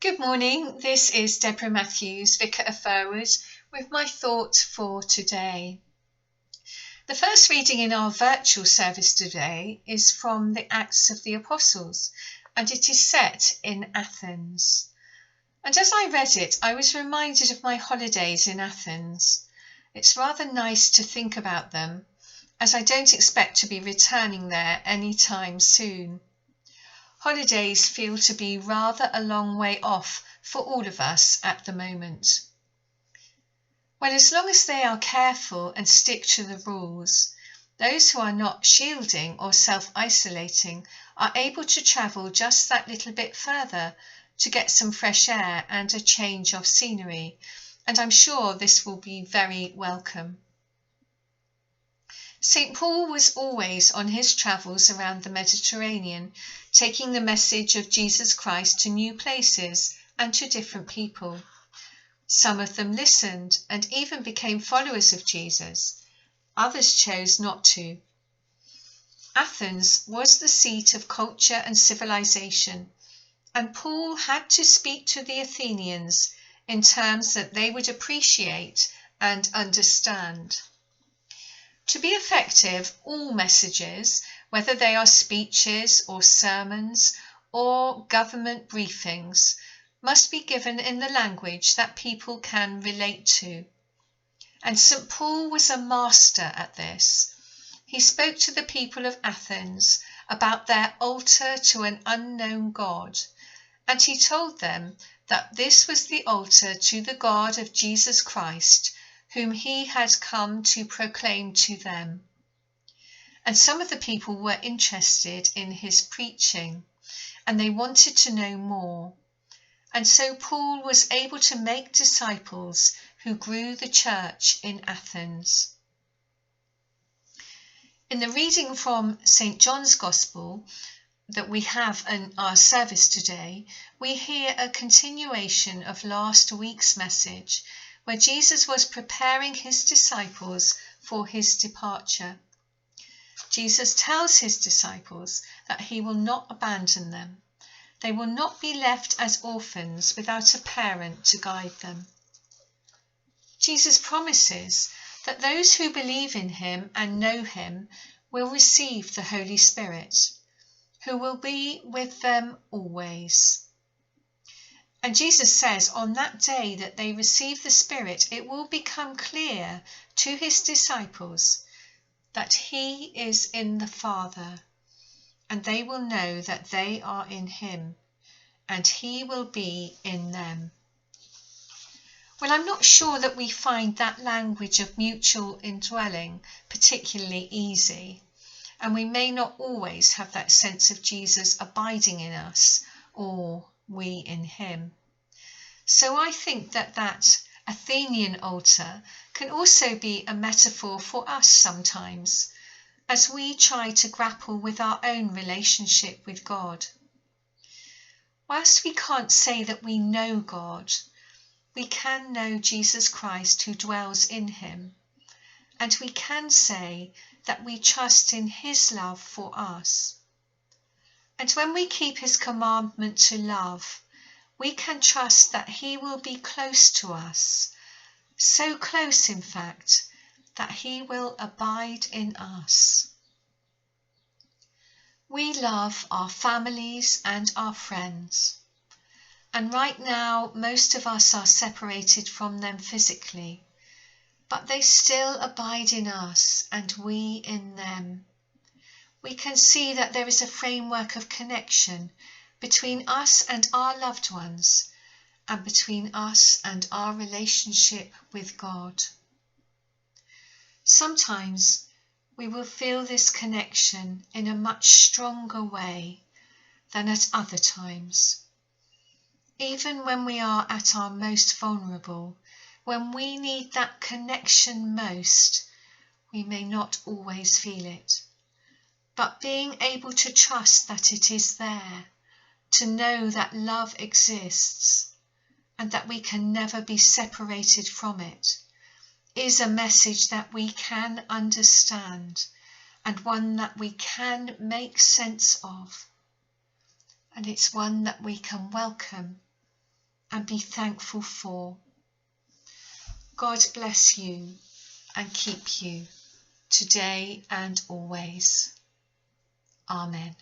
Good morning, this is Deborah Matthews, Vicar of Furwood, with my thought for today. The first reading in our virtual service today is from the Acts of the Apostles, and it is set in Athens. And as I read it, I was reminded of my holidays in Athens. It's rather nice to think about them, as I don't expect to be returning there any time soon. Holidays feel to be rather a long way off for all of us at the moment. Well, as long as they are careful and stick to the rules, those who are not shielding or self-isolating are able to travel just that little bit further to get some fresh air and a change of scenery, and I'm sure this will be very welcome. St. Paul was always on his travels around the Mediterranean, taking the message of Jesus Christ to new places and to different people. Some of them listened and even became followers of Jesus. Others chose not to. Athens was the seat of culture and civilization, and Paul had to speak to the Athenians in terms that they would appreciate and understand. To be effective, all messages, whether they are speeches or sermons or government briefings, must be given in the language that people can relate to. And St. Paul was a master at this. He spoke to the people of Athens about their altar to an unknown God, and he told them that this was the altar to the God of Jesus Christ, whom he had come to proclaim to them. And some of the people were interested in his preaching, and they wanted to know more. And so Paul was able to make disciples who grew the church in Athens. In the reading from St. John's Gospel that we have in our service today, we hear a continuation of last week's message, where Jesus was preparing his disciples for his departure. Jesus tells his disciples that he will not abandon them. They will not be left as orphans without a parent to guide them. Jesus promises that those who believe in him and know him will receive the Holy Spirit, who will be with them always. And Jesus says on that day that they receive the Spirit, it will become clear to his disciples that he is in the Father, and they will know that they are in him, and he will be in them. Well, I'm not sure that we find that language of mutual indwelling particularly easy, and we may not always have that sense of Jesus abiding in us or we in him. So I think that Athenian altar can also be a metaphor for us sometimes, as we try to grapple with our own relationship with God. Whilst we can't say that we know God, we can know Jesus Christ who dwells in him, and we can say that we trust in his love for us. And when we keep his commandment to love, we can trust that he will be close to us, so close in fact, that he will abide in us. We love our families and our friends, and right now most of us are separated from them physically, but they still abide in us and we in them. We can see that there is a framework of connection between us and our loved ones, and between us and our relationship with God. Sometimes we will feel this connection in a much stronger way than at other times. Even when we are at our most vulnerable, when we need that connection most, we may not always feel it. But being able to trust that it is there, to know that love exists, and that we can never be separated from it, is a message that we can understand, and one that we can make sense of. And it's one that we can welcome and be thankful for. God bless you and keep you today and always. Amen.